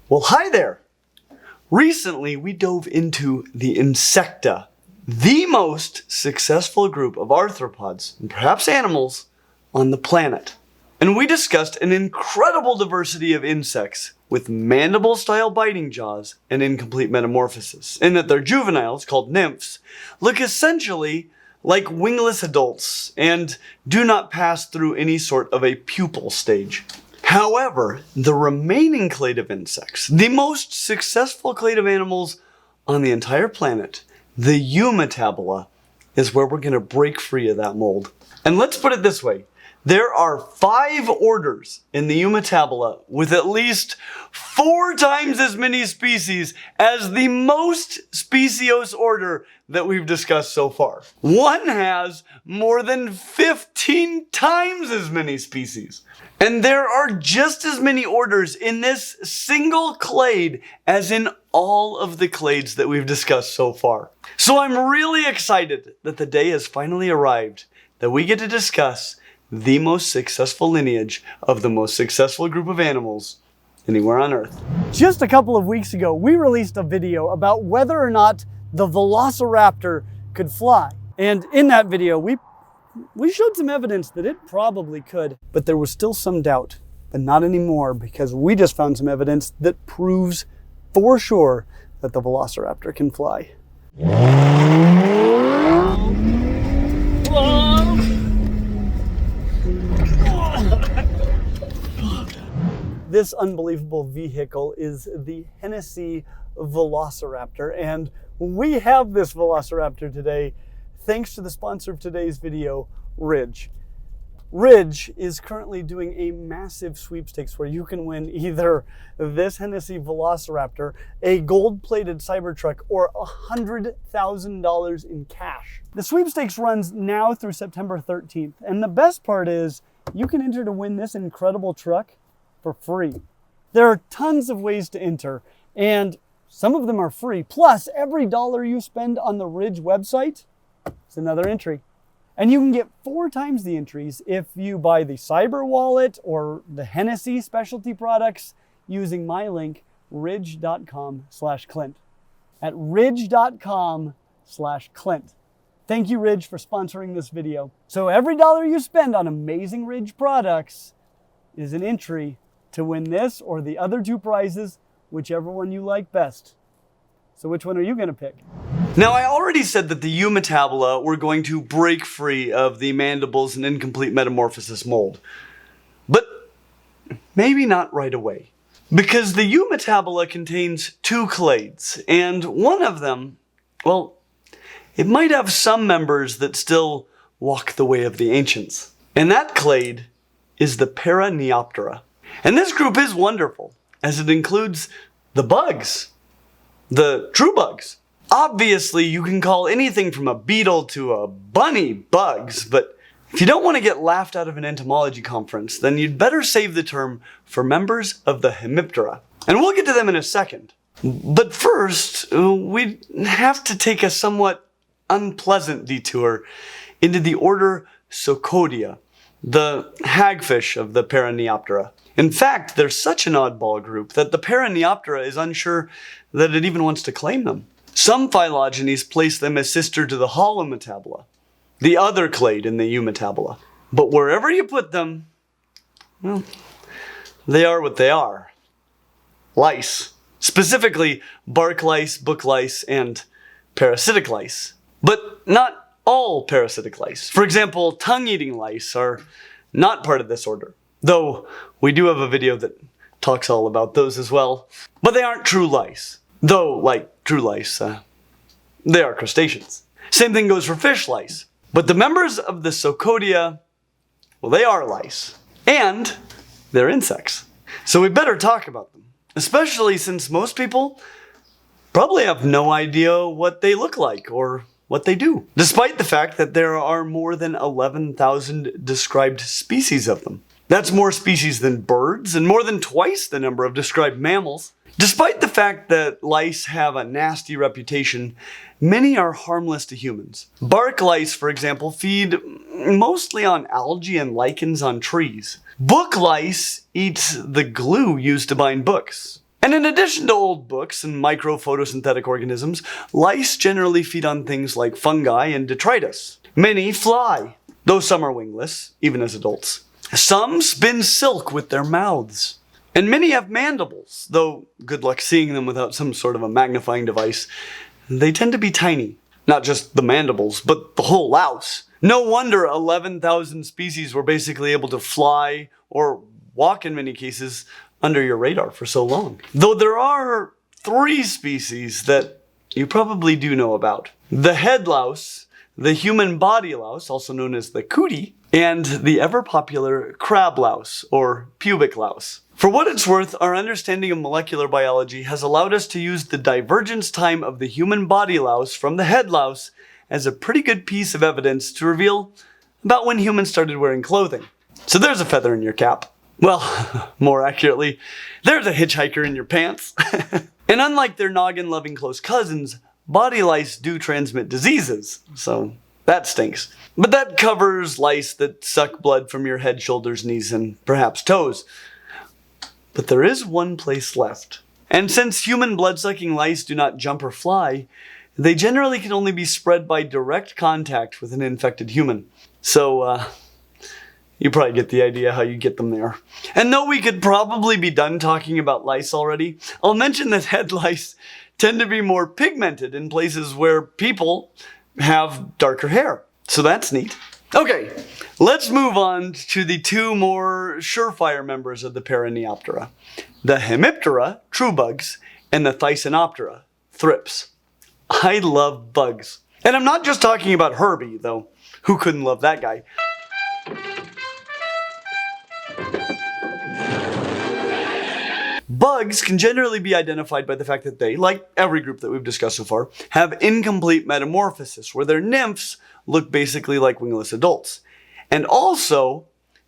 Well, hi there! Recently, we dove into the Insecta, the most successful group of arthropods, and perhaps animals, on the planet. And we discussed an incredible diversity of insects with mandible-style biting jaws and incomplete metamorphosis, in that their juveniles, called nymphs, look essentially like wingless adults and do not pass through any sort of a pupal stage. However, the remaining clade of insects, the most successful clade of animals on the entire planet, the Eumetabola, is where we're going to break free of that mold. And let's put it this way. There are 5 orders in the Eumetabola with at least 4 times as many species as the most speciose order that we've discussed so far. One has more than 15 times as many species. And there are just as many orders in this single clade as in all of the clades that we've discussed so far. So I'm really excited that the day has finally arrived that we get to discuss the most successful lineage of the most successful group of animals anywhere on Earth. Just a couple of weeks ago, we released a video about whether or not the Velociraptor could fly. And in that video, we showed some evidence that it probably could, but there was still some doubt, but not anymore, because we just found some evidence that proves for sure that the Velociraptor can fly. This unbelievable vehicle is the Hennessy Velociraptor, and we have this Velociraptor today thanks to the sponsor of today's video, Ridge. Ridge is currently doing a massive sweepstakes where you can win either this Hennessy Velociraptor, a gold-plated Cybertruck, or $100,000 in cash. The sweepstakes runs now through September 13th, and the best part is you can enter to win this incredible truck for free. There are tons of ways to enter, and some of them are free. Plus, every dollar you spend on the Ridge website is another entry. And you can get 4 times the entries if you buy the Cyber Wallet or the Hennessy specialty products using my link, ridge.com/Clint. At ridge.com/Clint. Thank you, Ridge, for sponsoring this video. So every dollar you spend on amazing Ridge products is an entry to win this or the other 2 prizes, whichever one you like best. So which one are you going to pick? Now, I already said that the Eumetabola were going to break free of the mandibles and incomplete metamorphosis mold. But maybe not right away. Because the Eumetabola contains 2 clades, and one of them, well, it might have some members that still walk the way of the ancients. And that clade is the Paraneoptera. And this group is wonderful, as it includes the bugs, the true bugs. Obviously, you can call anything from a beetle to a bunny bugs, but if you don't want to get laughed out of an entomology conference, then you'd better save the term for members of the Hemiptera. And we'll get to them in a second. But first, we have to take a somewhat unpleasant detour into the order Socodia, the hagfish of the Paraneoptera. In fact, they're such an oddball group that the Paraneoptera is unsure that it even wants to claim them. Some phylogenies place them as sister to the Holometabola, the other clade in the Eumetabola. But wherever you put them, well, they are what they are. Lice. Specifically, bark lice, book lice, and parasitic lice. But not all parasitic lice. For example, tongue-eating lice are not part of this order. Though we do have a video that talks all about those as well. But they aren't true lice. Though, like true lice, they are crustaceans. Same thing goes for fish lice. But the members of the Socodia, well, they are lice. And they're insects. So we better talk about them. Especially since most people probably have no idea what they look like or what they do. Despite the fact that there are more than 11,000 described species of them. That's more species than birds and more than twice the number of described mammals. Despite the fact that lice have a nasty reputation, many are harmless to humans. Bark lice, for example, feed mostly on algae and lichens on trees. Book lice eat the glue used to bind books. And in addition to old books and micro-photosynthetic organisms, lice generally feed on things like fungi and detritus. Many fly, though some are wingless, even as adults. Some spin silk with their mouths. And many have mandibles, though good luck seeing them without some sort of a magnifying device. They tend to be tiny. Not just the mandibles, but the whole louse. No wonder 11,000 species were basically able to fly, or walk in many cases, under your radar for so long. Though there are 3 species that you probably do know about. The head louse, the human body louse, also known as the cootie, and the ever-popular crab louse, or pubic louse. For what it's worth, our understanding of molecular biology has allowed us to use the divergence time of the human body louse from the head louse as a pretty good piece of evidence to reveal about when humans started wearing clothing. So there's a feather in your cap. Well, more accurately, there's a hitchhiker in your pants. And unlike their noggin-loving close cousins, body lice do transmit diseases, so that stinks. But that covers lice that suck blood from your head, shoulders, knees, and perhaps toes. But there is one place left. And since human blood-sucking lice do not jump or fly, they generally can only be spread by direct contact with an infected human. So, you probably get the idea how you get them there. And though we could probably be done talking about lice already, I'll mention that head lice tend to be more pigmented in places where people have darker hair. So that's neat. Okay, let's move on to the 2 more surefire members of the Paraneoptera. The Hemiptera, true bugs, and the Siphonaptera, thrips. I love bugs. And I'm not just talking about Herbie, though. Who couldn't love that guy? Bugs can generally be identified by the fact that they, like every group that we've discussed so far, have incomplete metamorphosis, where their nymphs look basically like wingless adults. And also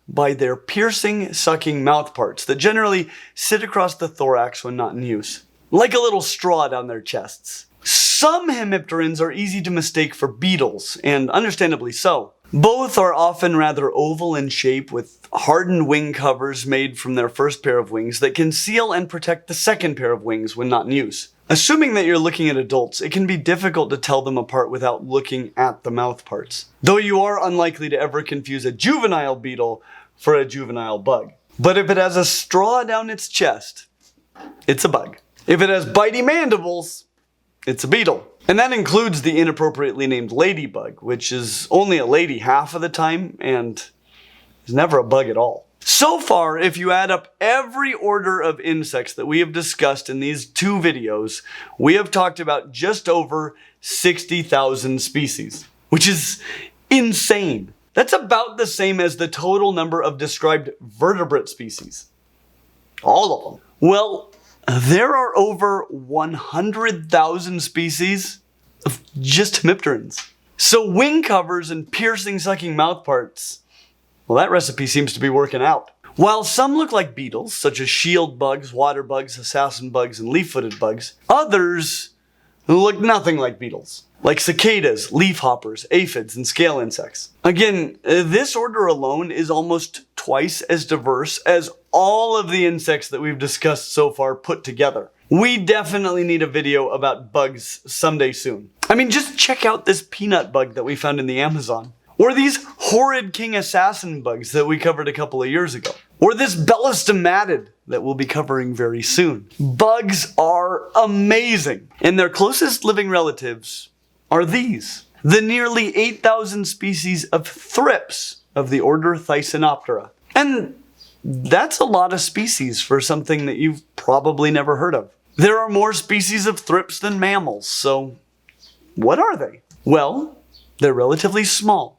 by their piercing, sucking mouth parts that generally sit across the thorax when not in use, like a little straw down their chests. Some hemipterans are easy to mistake for beetles, and understandably so. Both are often rather oval in shape with hardened wing covers made from their first pair of wings that can seal and protect the second pair of wings when not in use. Assuming that you're looking at adults, it can be difficult to tell them apart without looking at the mouth parts. Though you are unlikely to ever confuse a juvenile beetle for a juvenile bug. But if it has a straw down its chest, it's a bug. If it has bitey mandibles, it's a beetle. And that includes the inappropriately named ladybug, which is only a lady half of the time and is never a bug at all. So far, if you add up every order of insects that we have discussed in these 2 videos, we have talked about just over 60,000 species, which is insane. That's about the same as the total number of described vertebrate species. All of them. Well, there are over 100,000 species of just hemipterans. So wing covers and piercing sucking mouth parts, well, that recipe seems to be working out. While some look like beetles, such as shield bugs, water bugs, assassin bugs, and leaf-footed bugs, others look nothing like beetles, like cicadas, leafhoppers, aphids, and scale insects. Again, this order alone is almost twice as diverse as all of the insects that we've discussed so far put together. We definitely need a video about bugs someday soon. I mean, just check out this peanut bug that we found in the Amazon. Or these horrid king assassin bugs that we covered a couple of years ago. Or this bellistomatid that we'll be covering very soon. Bugs are amazing. And their closest living relatives are these. The nearly 8,000 species of thrips of the order Siphonaptera. And that's a lot of species for something that you've probably never heard of. There are more species of thrips than mammals, so what are they? Well, they're relatively small.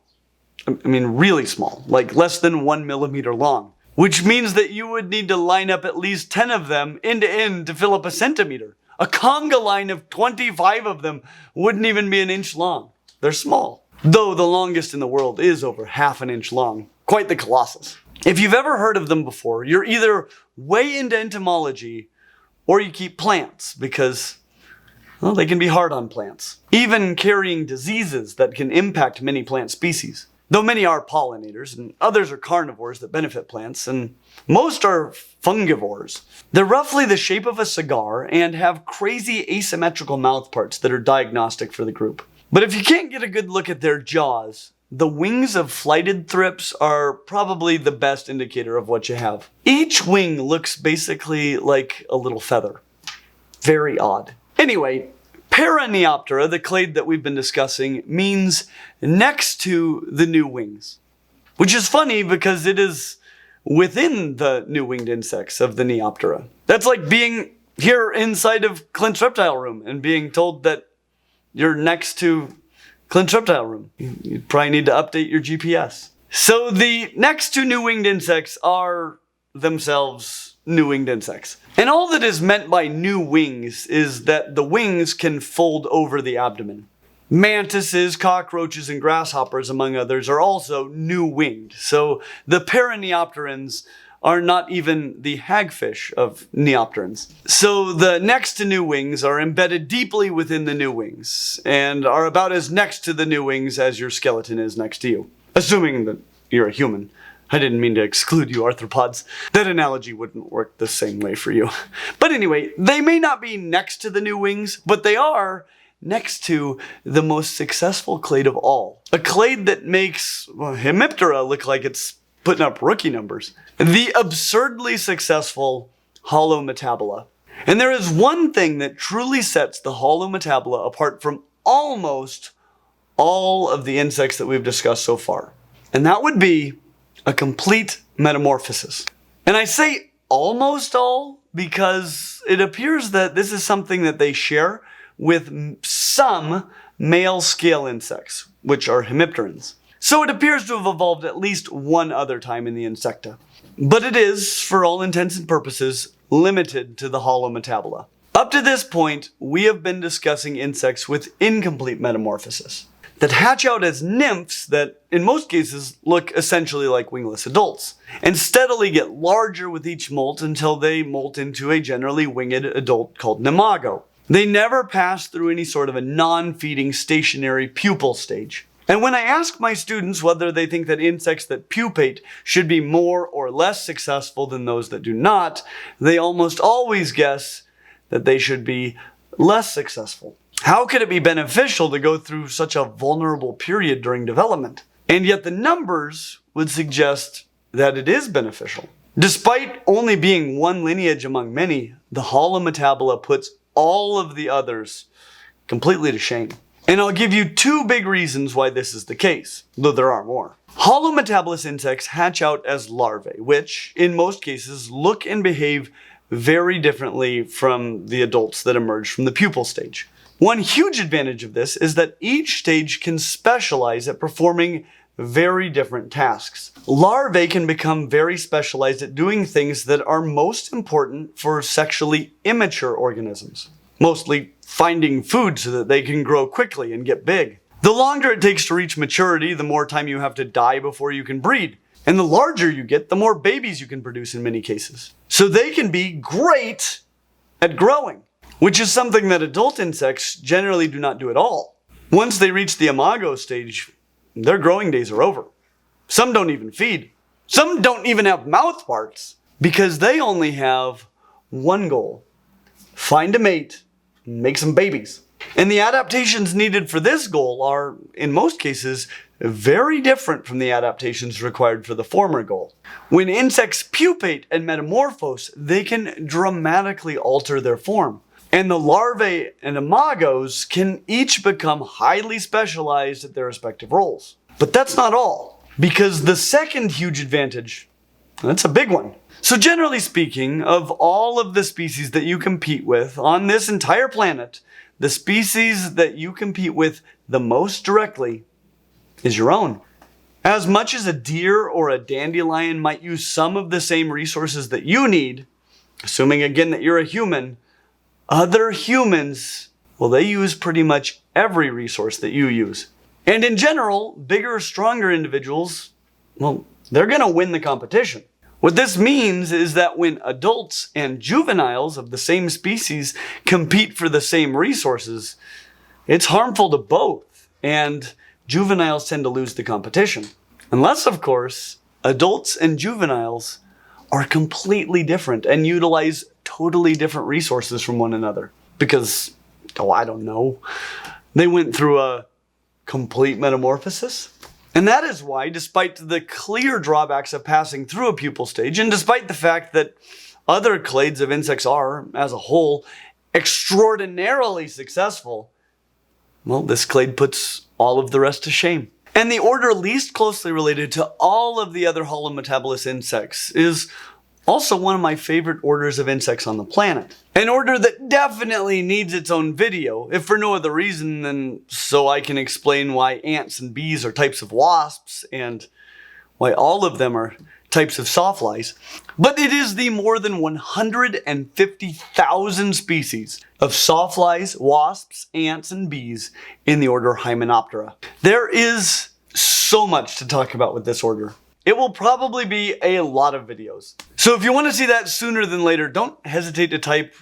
I mean, really small, like less than 1 millimeter long, which means that you would need to line up at least 10 of them end to end to fill up a centimeter. A conga line of 25 of them wouldn't even be an inch long. They're small, though the longest in the world is over half an inch long. Quite the colossus. If you've ever heard of them before, you're either way into entomology or you keep plants because, well, they can be hard on plants, even carrying diseases that can impact many plant species. though many are pollinators and others are carnivores that benefit plants, and most are fungivores. They're roughly the shape of a cigar and have crazy asymmetrical mouthparts that are diagnostic for the group. But if you can't get a good look at their jaws, the wings of flighted thrips are probably the best indicator of what you have. Each wing looks basically like a little feather. Very odd. Anyway, Paraneoptera, the clade that we've been discussing, means next to the new wings. Which is funny because it is within the new winged insects of the Neoptera. That's like being here inside of Clint's reptile room and being told that you're next to Clint's reptile room. You probably need to update your GPS. So the next two new winged insects are themselves new winged insects. And all that is meant by new wings is that the wings can fold over the abdomen. Mantises, cockroaches, and grasshoppers, among others, are also new winged. So the Paraneopterans are not even the hagfish of Neopterans. So the next to new wings are embedded deeply within the new wings and are about as next to the new wings as your skeleton is next to you. Assuming that you're a human. I didn't mean to exclude you arthropods. That analogy wouldn't work the same way for you. But anyway, they may not be next to the new wings, but they are next to the most successful clade of all. A clade that makes Hemiptera look like it's putting up rookie numbers. The absurdly successful Holometabola. And there is one thing that truly sets the Holometabola apart from almost all of the insects that we've discussed so far. And that would be a complete metamorphosis. And I say almost all because it appears that this is something that they share with some male scale insects, which are hemipterans. So it appears to have evolved at least one other time in the insecta. But it is, for all intents and purposes, limited to the Holometabola. Up to this point, we have been discussing insects with incomplete metamorphosis that hatch out as nymphs that, in most cases, look essentially like wingless adults, and steadily get larger with each molt until they molt into a generally winged adult called an imago. They never pass through any sort of a non-feeding stationary pupal stage. And when I ask my students whether they think that insects that pupate should be more or less successful than those that do not, they almost always guess that they should be less successful. How could it be beneficial to go through such a vulnerable period during development? And yet the numbers would suggest that it is beneficial. Despite only being one lineage among many, the Holometabola puts all of the others completely to shame. And I'll give you two big reasons why this is the case, though there are more. Holometabolous insects hatch out as larvae, which, in most cases, look and behave very differently from the adults that emerge from the pupal stage. One huge advantage of this is that each stage can specialize at performing very different tasks. Larvae can become very specialized at doing things that are most important for sexually immature organisms. Mostly finding food so that they can grow quickly and get big. The longer it takes to reach maturity, the more time you have to die before you can breed. And the larger you get, the more babies you can produce in many cases. So they can be great at growing, which is something that adult insects generally do not do at all. Once they reach the imago stage, their growing days are over. Some don't even feed. Some don't even have mouth parts because they only have one goal: find a mate, make some babies. And the adaptations needed for this goal are, in most cases, very different from the adaptations required for the former goal. When insects pupate and metamorphose, they can dramatically alter their form. And the larvae and imagos can each become highly specialized at their respective roles. But that's not all, because the second huge advantage, that's a big one. So generally speaking, of all of the species that you compete with on this entire planet, the species that you compete with the most directly is your own. As much as a deer or a dandelion might use some of the same resources that you need, assuming again that you're a human, other humans, well, they use pretty much every resource that you use. And in general, bigger, stronger individuals, well, they're going to win the competition. What this means is that when adults and juveniles of the same species compete for the same resources, it's harmful to both. And juveniles tend to lose the competition. Unless, of course, adults and juveniles are completely different and utilize totally different resources from one another. Because, I don't know, they went through a complete metamorphosis. And that is why, despite the clear drawbacks of passing through a pupal stage, and despite the fact that other clades of insects are, as a whole, extraordinarily successful, well, this clade puts all of the rest to shame. And the order least closely related to all of the other holometabolous insects is also one of my favorite orders of insects on the planet. An order that definitely needs its own video, if for no other reason than so I can explain why ants and bees are types of wasps, and why all of them are types of sawflies. But it is the more than 150,000 species of sawflies, wasps, ants, and bees in the order Hymenoptera. There is so much to talk about with this order. It will probably be a lot of videos. So if you want to see that sooner than later, don't hesitate to type,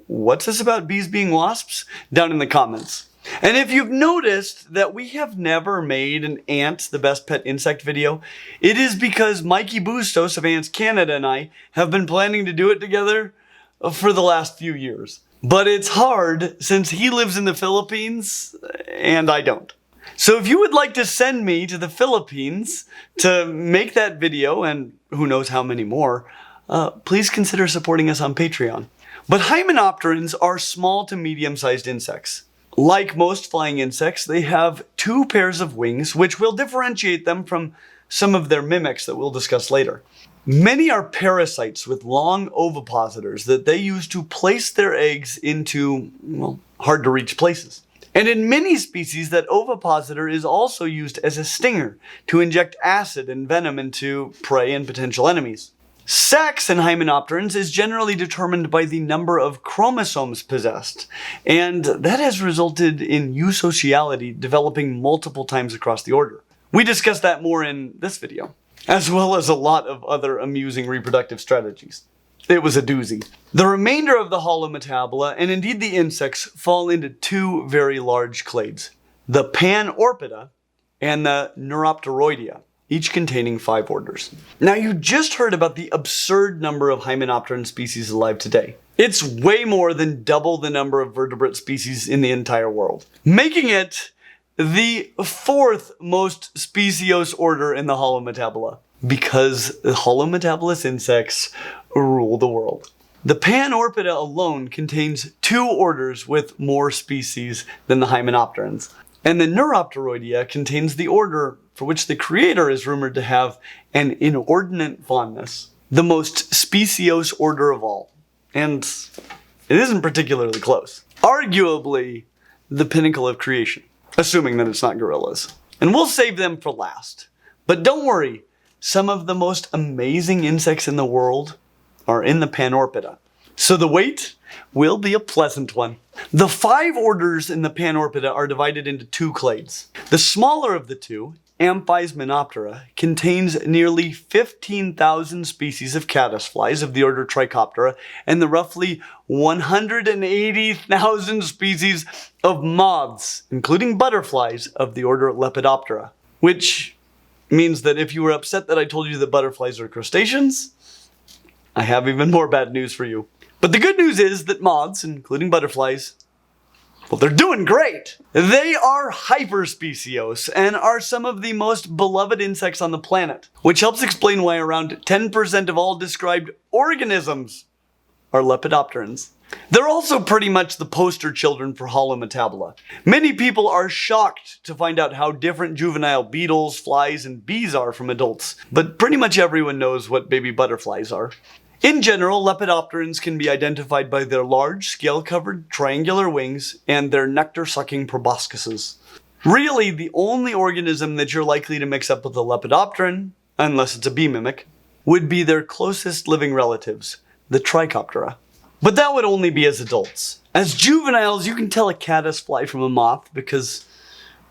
what's this about bees being wasps? Down in the comments. And if you've noticed that we have never made an ant the best pet insect video, it is because Mikey Bustos of Ants Canada and I have been planning to do it together for the last few years. But it's hard since he lives in the Philippines and I don't. So if you would like to send me to the Philippines to make that video, and who knows how many more, please consider supporting us on Patreon. But hymenopterans are small to medium-sized insects. Like most flying insects, they have two pairs of wings, which will differentiate them from some of their mimics that we'll discuss later. Many are parasites with long ovipositors that they use to place their eggs into, well, hard-to-reach places. And in many species, that ovipositor is also used as a stinger to inject acid and venom into prey and potential enemies. Sex in hymenopterans is generally determined by the number of chromosomes possessed, and that has resulted in eusociality developing multiple times across the order. We discuss that more in this video, as well as a lot of other amusing reproductive strategies. It was a doozy. The remainder of the Holometabola, and indeed the insects, fall into two very large clades, the Panorpida and the Neuropterida, each containing 5 orders. Now you just heard about the absurd number of hymenopteran species alive today. It's way more than double the number of vertebrate species in the entire world, making it the 4th most speciose order in the Holometabola, because the holometabolous insects rule the world. The Panorpida alone contains 2 orders with more species than the hymenopterans, and the Neuropterida contains the order for which the creator is rumored to have an inordinate fondness, the most speciose order of all, and it isn't particularly close. Arguably the pinnacle of creation, assuming that it's not gorillas. And we'll save them for last. But don't worry, some of the most amazing insects in the world are in the Panorpida. So the wait will be a pleasant one. The 5 orders in the Panorpida are divided into 2 clades. The smaller of the two, Menoptera, contains nearly 15,000 species of caddisflies of the order Trichoptera and the roughly 180,000 species of moths, including butterflies, of the order Lepidoptera. Which means that if you were upset that I told you that butterflies are crustaceans, I have even more bad news for you. But the good news is that moths, including butterflies, well, they're doing great. They are hyperspeciose and are some of the most beloved insects on the planet, which helps explain why around 10% of all described organisms are lepidopterans. They're also pretty much the poster children for Holometabola. Many people are shocked to find out how different juvenile beetles, flies, and bees are from adults, but pretty much everyone knows what baby butterflies are. In general, lepidopterans can be identified by their large, scale-covered, triangular wings and their nectar-sucking proboscises. Really, the only organism that you're likely to mix up with a lepidopteran, unless it's a bee mimic, would be their closest living relatives, the Trichoptera. But that would only be as adults. As juveniles, you can tell a caddisfly from a moth because,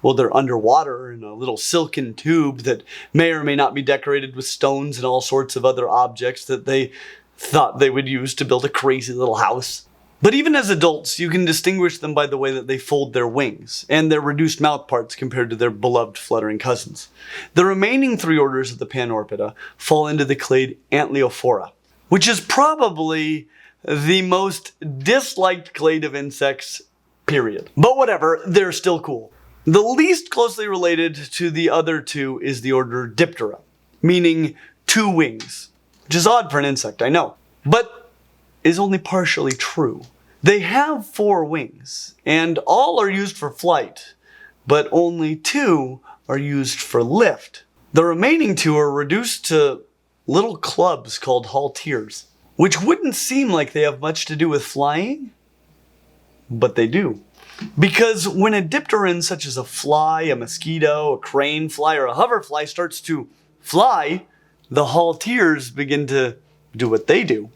well, they're underwater in a little silken tube that may or may not be decorated with stones and all sorts of other objects that they thought they would use to build a crazy little house. But even as adults, you can distinguish them by the way that they fold their wings and their reduced mouth parts compared to their beloved fluttering cousins. The remaining 3 orders of the Panorpida fall into the clade Antleophora, which is probably the most disliked clade of insects, period. But whatever, they're still cool. The least closely related to the other 2 is the order Diptera, meaning 2 wings, which is odd for an insect, I know, but is only partially true. They have 4 wings, and all are used for flight, but only 2 are used for lift. The remaining 2 are reduced to little clubs called halteres, which wouldn't seem like they have much to do with flying, but they do. Because when a dipteran such as a fly, a mosquito, a crane fly, or a hoverfly starts to fly, the halteres begin to do what they do.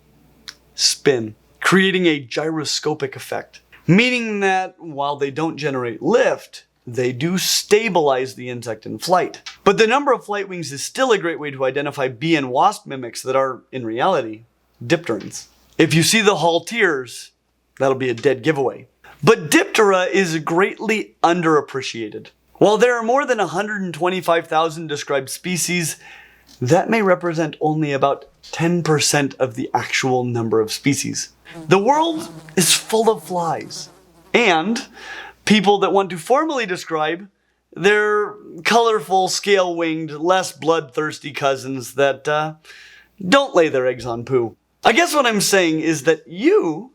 Spin, creating a gyroscopic effect. Meaning that while they don't generate lift, they do stabilize the insect in flight. But the number of flight wings is still a great way to identify bee and wasp mimics that are, in reality, dipterans. If you see the halteres, that'll be a dead giveaway. But Diptera is greatly underappreciated. While there are more than 125,000 described species, that may represent only about 10% of the actual number of species. The world is full of flies, and people that want to formally describe their colorful, scale-winged, less bloodthirsty cousins that don't lay their eggs on poo. I guess what I'm saying is that you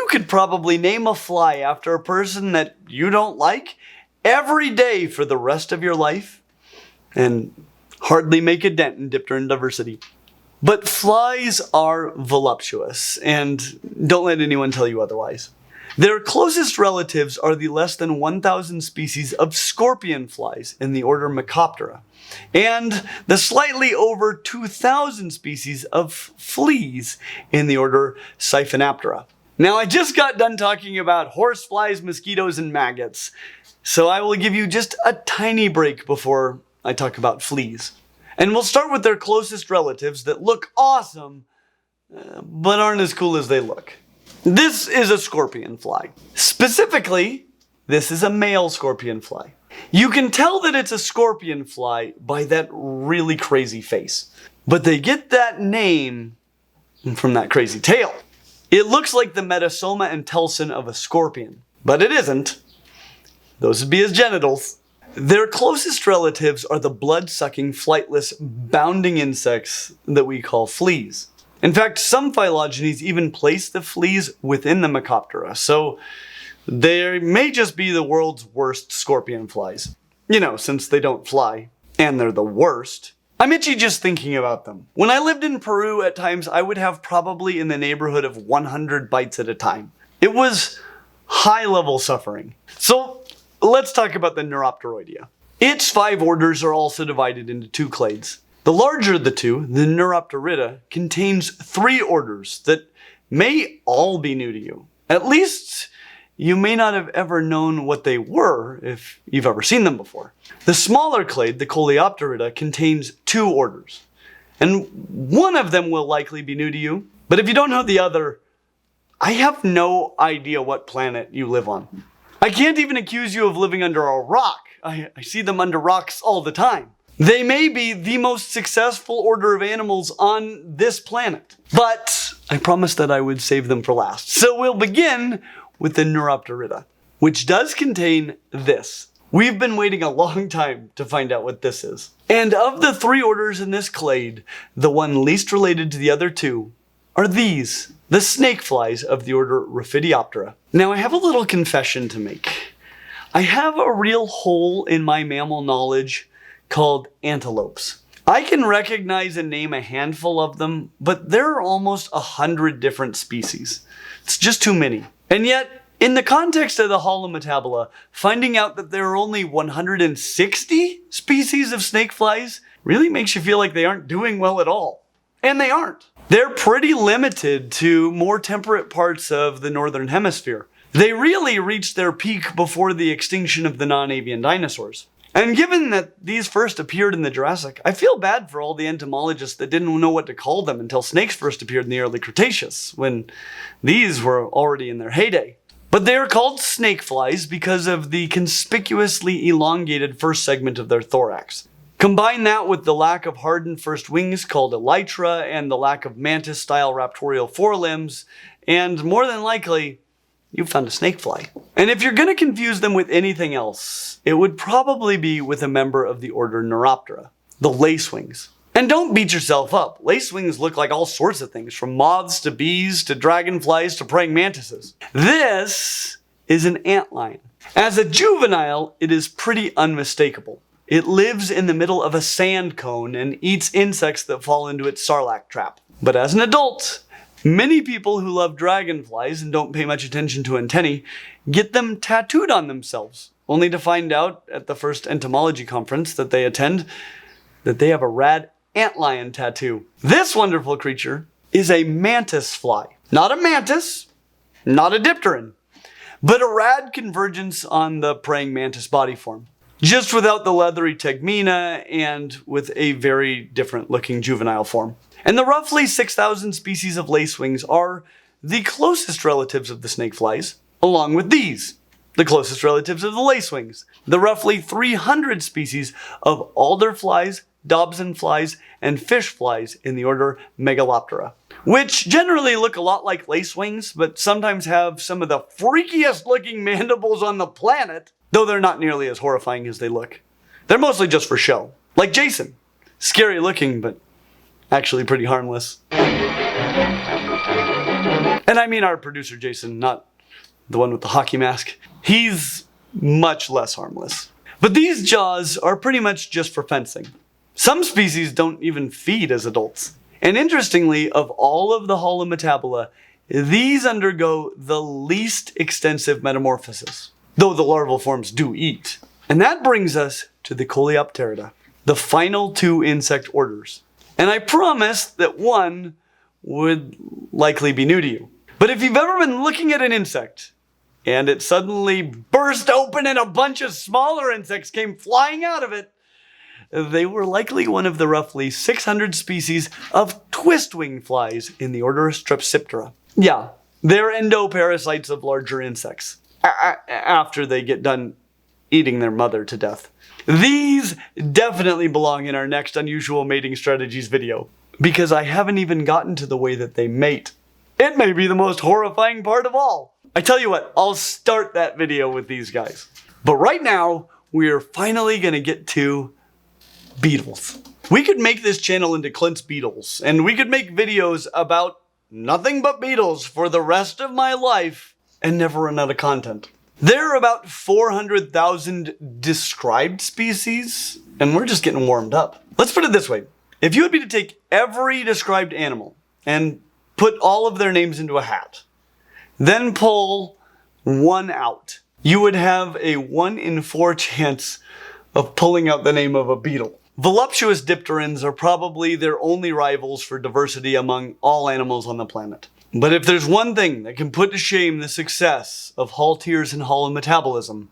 could probably name a fly after a person that you don't like every day for the rest of your life and hardly make a dent in dipteran diversity. But flies are voluptuous, and don't let anyone tell you otherwise. Their closest relatives are the less than 1,000 species of scorpion flies in the order Mecoptera, and the slightly over 2,000 species of fleas in the order Siphonaptera. Now, I just got done talking about horseflies, mosquitoes, and maggots, so I will give you just a tiny break before I talk about fleas. And we'll start with their closest relatives that look awesome, but aren't as cool as they look. This is a scorpion fly. Specifically, this is a male scorpion fly. You can tell that it's a scorpion fly by that really crazy face, but they get that name from that crazy tail. It looks like the metasoma and telson of a scorpion, but it isn't. Those would be his genitals. Their closest relatives are the blood-sucking, flightless, bounding insects that we call fleas. In fact, some phylogenies even place the fleas within the Mecoptera, so they may just be the world's worst scorpion flies. You know, since they don't fly, and they're the worst. I'm itchy just thinking about them. When I lived in Peru, at times I would have probably in the neighborhood of 100 bites at a time. It was high-level suffering. So let's talk about the Neuropteroidea. Its 5 orders are also divided into 2 clades. The larger of the 2, the Neuropterida, contains 3 orders that may all be new to you. At least, you may not have ever known what they were if you've ever seen them before. The smaller clade, the Coleopterida, contains 2 orders. And one of them will likely be new to you. But if you don't know the other, I have no idea what planet you live on. I can't even accuse you of living under a rock. I see them under rocks all the time. They may be the most successful order of animals on this planet, but I promised that I would save them for last. So we'll begin with the Neuropterida, which does contain this. We've been waiting a long time to find out what this is. And of the 3 orders in this clade, the one least related to the other 2 are these, the snakeflies of the order Reptiles. Now I have a little confession to make. I have a real hole in my mammal knowledge called antelopes. I can recognize and name a handful of them, but there are almost 100 different species. It's just too many. And yet, in the context of the Holometabola, finding out that there are only 160 species of snakeflies really makes you feel like they aren't doing well at all. And they aren't. They're pretty limited to more temperate parts of the northern hemisphere. They really reached their peak before the extinction of the non-avian dinosaurs. And given that these first appeared in the Jurassic, I feel bad for all the entomologists that didn't know what to call them until snakes first appeared in the early Cretaceous, when these were already in their heyday. But they are called snakeflies because of the conspicuously elongated first segment of their thorax. Combine that with the lack of hardened first wings called elytra and the lack of mantis-style raptorial forelimbs, and more than likely, you found a snakefly. And if you're going to confuse them with anything else, it would probably be with a member of the order Neuroptera, the lacewings. And don't beat yourself up. Lacewings look like all sorts of things, from moths to bees to dragonflies to praying mantises. This is an antlion. As a juvenile, it is pretty unmistakable. It lives in the middle of a sand cone and eats insects that fall into its sarlacc trap. But as an adult, many people who love dragonflies and don't pay much attention to antennae get them tattooed on themselves, only to find out at the first entomology conference that they attend that they have a rad antlion tattoo. This wonderful creature is a mantis fly. Not a mantis, not a dipteran, but a rad convergence on the praying mantis body form. Just without the leathery tegmina and with a very different looking juvenile form. And the roughly 6,000 species of lacewings are the closest relatives of the snakeflies, along with these, the closest relatives of the lacewings, the roughly 300 species of alderflies, dobsonflies, and fishflies in the order Mecoptera, which generally look a lot like lacewings, but sometimes have some of the freakiest looking mandibles on the planet, though they're not nearly as horrifying as they look. They're mostly just for show. Like Jason. Scary looking, but actually pretty harmless. And I mean our producer Jason, not the one with the hockey mask. He's much less harmless. But these jaws are pretty much just for fencing. Some species don't even feed as adults. And interestingly, of all of the Holometabola, these undergo the least extensive metamorphosis, though the larval forms do eat. And that brings us to the Coleopterida, the final two insect orders. And I promised that one would likely be new to you. But if you've ever been looking at an insect and it suddenly burst open and a bunch of smaller insects came flying out of it, they were likely one of the roughly 600 species of twistwing flies in the order Strepsiptera. Yeah, they're endoparasites of larger insects after they get done eating their mother to death. These definitely belong in our next unusual mating strategies video, because I haven't even gotten to the way that they mate. It may be the most horrifying part of all. I tell you what, I'll start that video with these guys. But right now, we're finally gonna get to beetles. We could make this channel into Clint's Beetles, and we could make videos about nothing but beetles for the rest of my life and never run out of content. There are about 400,000 described species, and we're just getting warmed up. Let's put it this way. If you would be to take every described animal and put all of their names into a hat, then pull one out, you would have a 1 in 4 chance of pulling out the name of a beetle. Voluptuous dipterans are probably their only rivals for diversity among all animals on the planet. But if there's one thing that can put to shame the success of halteres and holometabolism,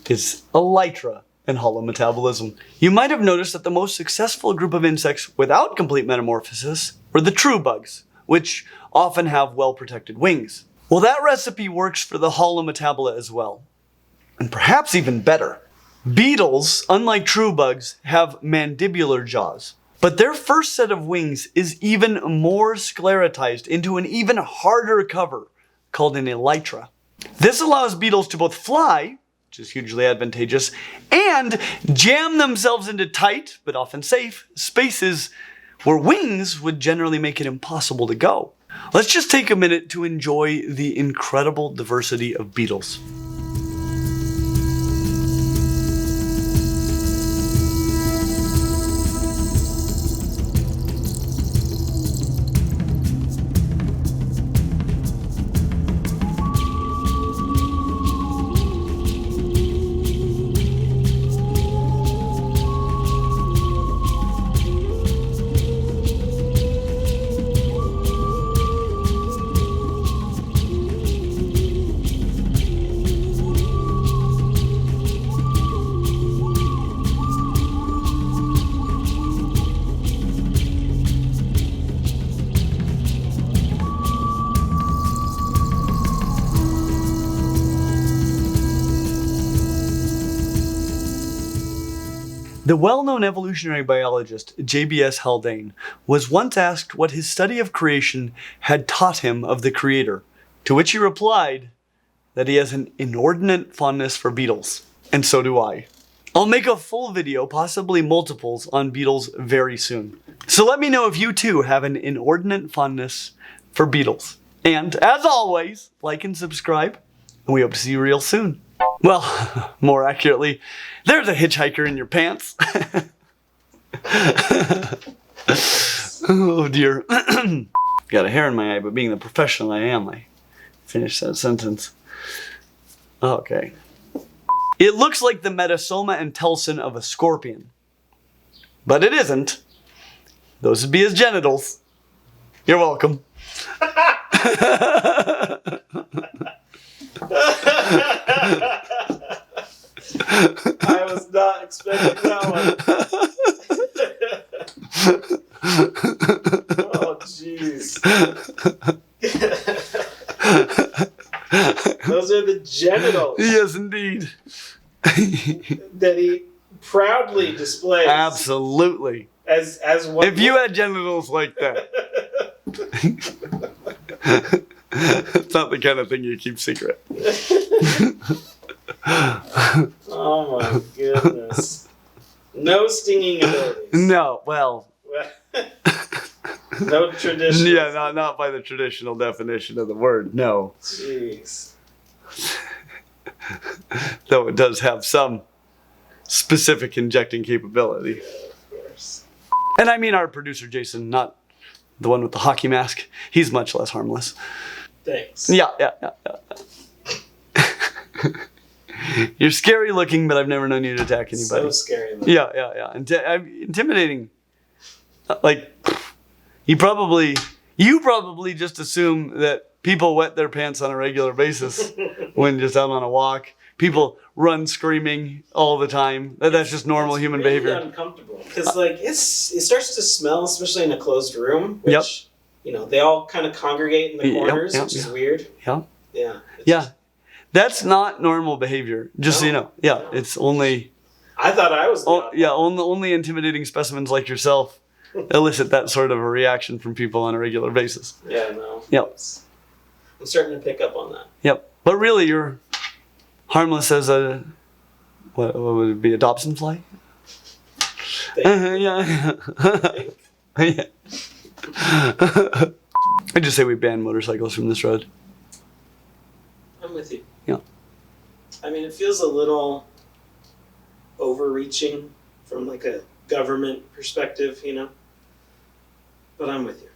it's elytra and holometabolism. You might have noticed that the most successful group of insects without complete metamorphosis were the true bugs, which often have well-protected wings. Well, that recipe works for the Holometabola as well. And perhaps even better. Beetles, unlike true bugs, have mandibular jaws. But their first set of wings is even more sclerotized into an even harder cover called an elytra. This allows beetles to both fly, which is hugely advantageous, and jam themselves into tight, but often safe, spaces where wings would generally make it impossible to go. Let's just take a minute to enjoy the incredible diversity of beetles. The well-known evolutionary biologist J.B.S. Haldane was once asked what his study of creation had taught him of the creator, to which he replied that he has an inordinate fondness for beetles, and so do I. I'll make a full video, possibly multiples, on beetles very soon. So let me know if you too have an inordinate fondness for beetles. And as always, like and subscribe, and we hope to see you real soon. Well, more accurately, there's a hitchhiker in your pants. Oh dear. Got a hair in my eye, but being the professional I am, I finished that sentence. Okay. It looks like the metasoma and telson of a scorpion. But it isn't. Those would be his genitals. You're welcome. I was not expecting that one. Oh, jeez. Those are the genitals. Yes, indeed. That he proudly displays. Absolutely. As one. If you had genitals like that, it's not the kind of thing you keep secret. Oh my goodness. No stinging abilities. No, well. No traditional. Yeah, not by the traditional definition of the word, no. Jeez. Though it does have some specific injecting capability. Yeah, of course. And I mean our producer Jason, not the one with the hockey mask. He's much less harmless. Thanks. Yeah. You're scary looking, but I've never known you to attack anybody. So scary. Looking. Yeah. Intimidating. Like, you probably just assume that people wet their pants on a regular basis when just out on a walk. People run screaming all the time. That's just normal human really behavior. Uncomfortable because it starts to smell, especially in a closed room. Which, Yep. They all kind of congregate in the corners, Yep, which is weird. Yeah. Yeah. That's not normal behavior. Just so you know. Yeah. No. It's only. I thought I was. Only intimidating specimens like yourself elicit that sort of a reaction from people on a regular basis. Yeah. No. Yep. I'm starting to pick up on that. Yep. But really, you're harmless as a. What would it be? A Dobson fly? Yeah. I just say we ban motorcycles from this road. I'm with you. Yeah. I mean, it feels a little overreaching from like a government perspective, But I'm with you.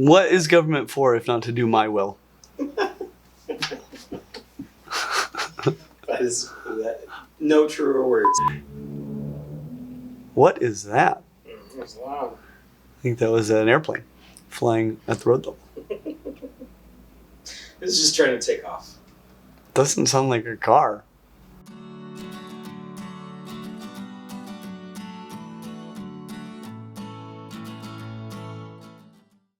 What is government for if not to do my will? No truer words. What is that? That's loud. I think that was an airplane flying at the road level. It's just trying to take off. Doesn't sound like a car.